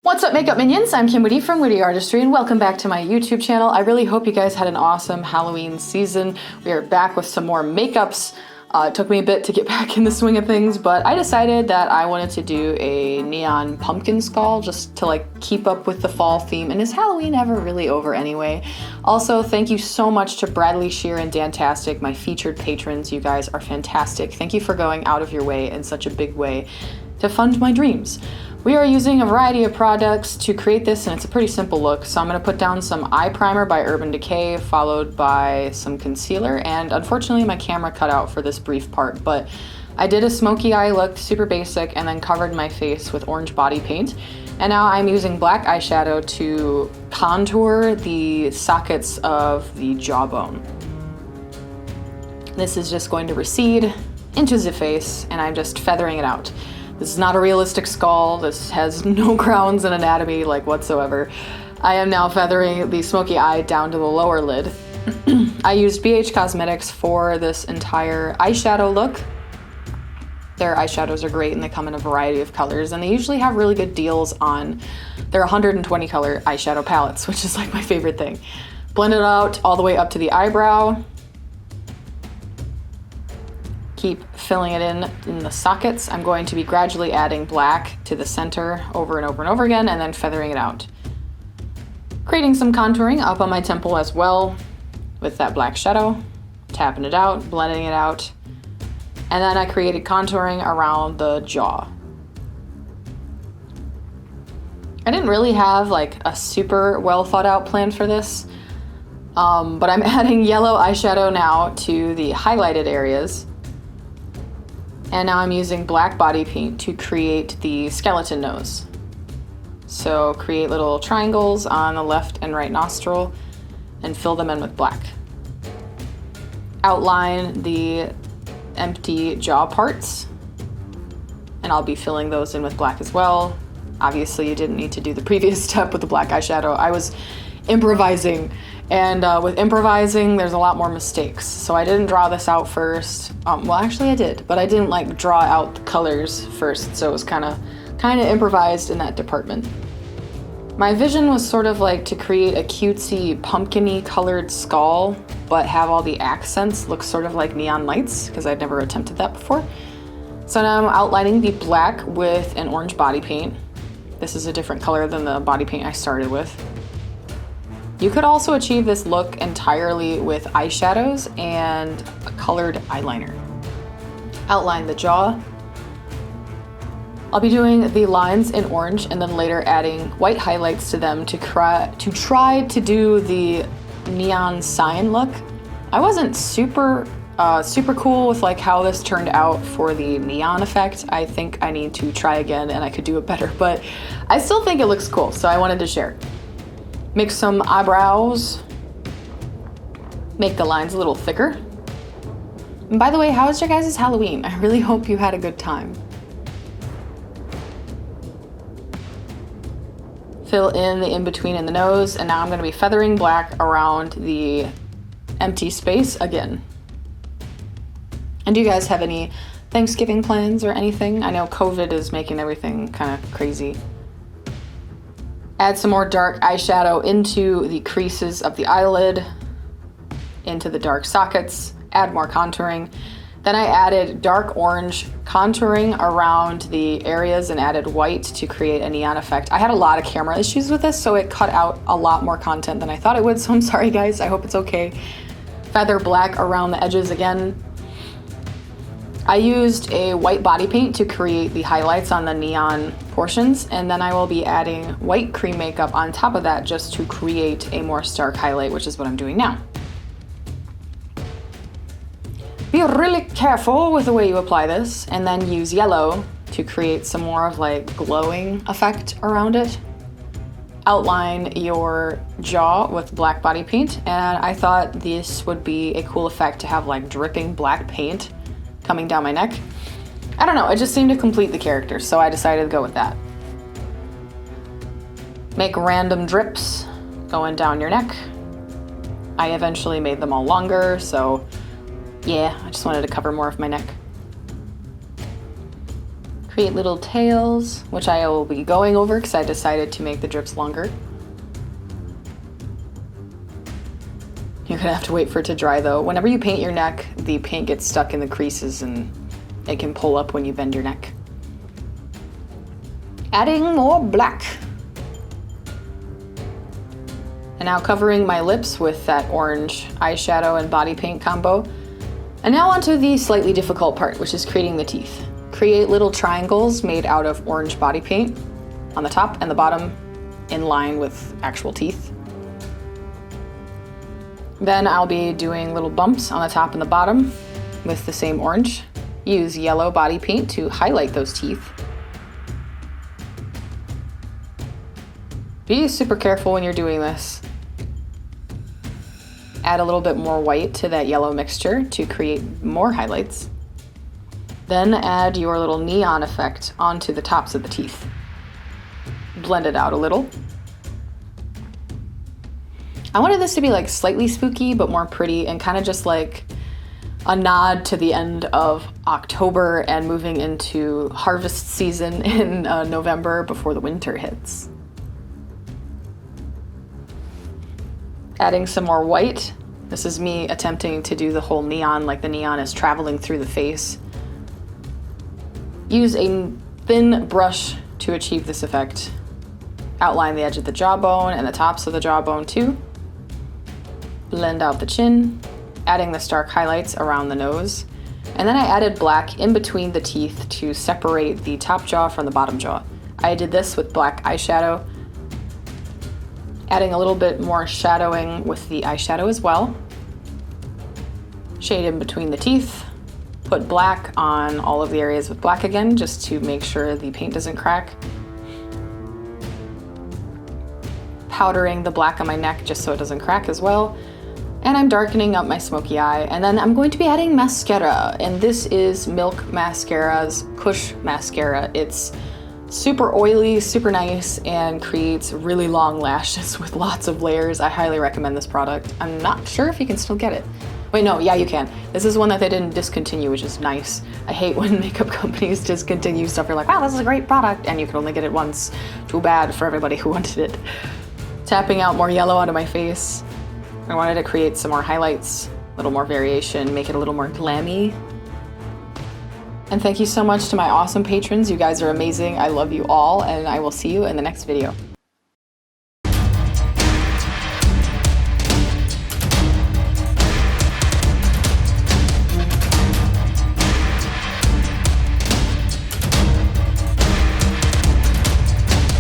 What's up, makeup minions? I'm Kim Witte from WitteArtistry, and welcome back to my YouTube channel. I really hope you guys had an awesome Halloween season. We are back with some more makeups. It took me a bit to get back in the swing of things, but I decided that I wanted to do a neon pumpkin skull just to like keep up with the fall theme. And is Halloween ever really over anyway? Also, thank you so much to Bradley Shear and Dantastic, my featured patrons. You guys are fantastic. Thank you for going out of your way in such a big way to fund my dreams. We are using a variety of products to create this, and it's a pretty simple look. So I'm going to put down some eye primer by Urban Decay, followed by some concealer, and unfortunately my camera cut out for this brief part, but I did a smoky eye look, super basic, and then covered my face with orange body paint. And now I'm using black eyeshadow to contour the sockets of the jawbone. This is just going to recede into the face, and I'm just feathering it out. This is not a realistic skull. This has no grounds in anatomy, like, whatsoever. I am now feathering the smoky eye down to the lower lid. I used BH Cosmetics for this entire eyeshadow look. Their eyeshadows are great, and they come in a variety of colors, and they usually have really good deals on their 120 color eyeshadow palettes, which is like my favorite thing. Blend it out all the way up to the eyebrow. Keep filling it in the sockets. I'm going to be gradually adding black to the center over and over and over again, and then feathering it out. Creating some contouring up on my temple as well with that black shadow, tapping it out, blending it out, and then I created contouring around the jaw. I didn't really have like a super well thought out plan for this, but I'm adding yellow eyeshadow now to the highlighted areas. And now I'm using black body paint to create the skeleton nose. So create little triangles on the left and right nostril and fill them in with black. Outline the empty jaw parts, and I'll be filling those in with black as well. Obviously, you didn't need to do the previous step with the black eyeshadow. I was improvising, and with improvising there's a lot more mistakes, so I didn't draw this out first. Well, actually I did, but I didn't like draw out the colors first, so it was kind of improvised in that department. My vision was sort of like to create a cutesy pumpkin-y colored skull, but have all the accents look sort of like neon lights, because I'd never attempted that before. So now I'm outlining the black with an orange body paint. This is a different color than the body paint I started with. You could also achieve this look entirely with eyeshadows and a colored eyeliner. Outline the jaw. I'll be doing the lines in orange and then later adding white highlights to them to try to do the neon sign look. I wasn't super cool with like how this turned out for the neon effect. I think I need to try again and I could do it better, but I still think it looks cool, so I wanted to share. Make some eyebrows. Make the lines a little thicker. And by the way, how was your guys' Halloween? I really hope you had a good time. Fill in the in-between in the nose, and now I'm going to be feathering black around the empty space again. And do you guys have any Thanksgiving plans or anything? I know COVID is making everything kind of crazy. Add some more dark eyeshadow into the creases of the eyelid, into the dark sockets, add more contouring. Then I added dark orange contouring around the areas and added white to create a neon effect. I had a lot of camera issues with this, so it cut out a lot more content than I thought it would, so I'm sorry guys, I hope it's okay. Feather black around the edges again. I used a white body paint to create the highlights on the neon portions, and then I will be adding white cream makeup on top of that just to create a more stark highlight, which is what I'm doing now. Be really careful with the way you apply this, and then use yellow to create some more of like glowing effect around it. Outline your jaw with black body paint, and I thought this would be a cool effect to have like dripping black paint coming down my neck. I don't know, it just seemed to complete the character, so I decided to go with that. Make random drips going down your neck. I eventually made them all longer, so yeah, I just wanted to cover more of my neck. Create little tails, which I will be going over because I decided to make the drips longer. You're gonna have to wait for it to dry though. Whenever you paint your neck, the paint gets stuck in the creases and it can pull up when you bend your neck. Adding more black. And now covering my lips with that orange eyeshadow and body paint combo. And now onto the slightly difficult part, which is creating the teeth. Create little triangles made out of orange body paint on the top and the bottom in line with actual teeth. Then I'll be doing little bumps on the top and the bottom with the same orange. Use yellow body paint to highlight those teeth. Be super careful when you're doing this. Add a little bit more white to that yellow mixture to create more highlights. Then add your little neon effect onto the tops of the teeth. Blend it out a little. I wanted this to be like slightly spooky, but more pretty and kind of just like a nod to the end of October and moving into harvest season in November before the winter hits. Adding some more white. This is me attempting to do the whole neon, like the neon is traveling through the face. Use a thin brush to achieve this effect. Outline the edge of the jawbone and the tops of the jawbone too. Blend out the chin, adding the stark highlights around the nose. And then I added black in between the teeth to separate the top jaw from the bottom jaw. I did this with black eyeshadow, adding a little bit more shadowing with the eyeshadow as well. Shade in between the teeth. Put black on all of the areas with black again, just to make sure the paint doesn't crack. Powdering the black on my neck just so it doesn't crack as well. And I'm darkening up my smoky eye. And then I'm going to be adding mascara. And this is Milk Mascara's Kush Mascara. It's super oily, super nice, and creates really long lashes with lots of layers. I highly recommend this product. I'm not sure if you can still get it. Wait, no, yeah, you can. This is one that they didn't discontinue, which is nice. I hate when makeup companies discontinue stuff. You're like, wow, this is a great product, and you can only get it once. Too bad for everybody who wanted it. Tapping out more yellow out of my face. I wanted to create some more highlights, a little more variation, make it a little more glammy. And thank you so much to my awesome patrons. You guys are amazing. I love you all, and I will see you in the next video.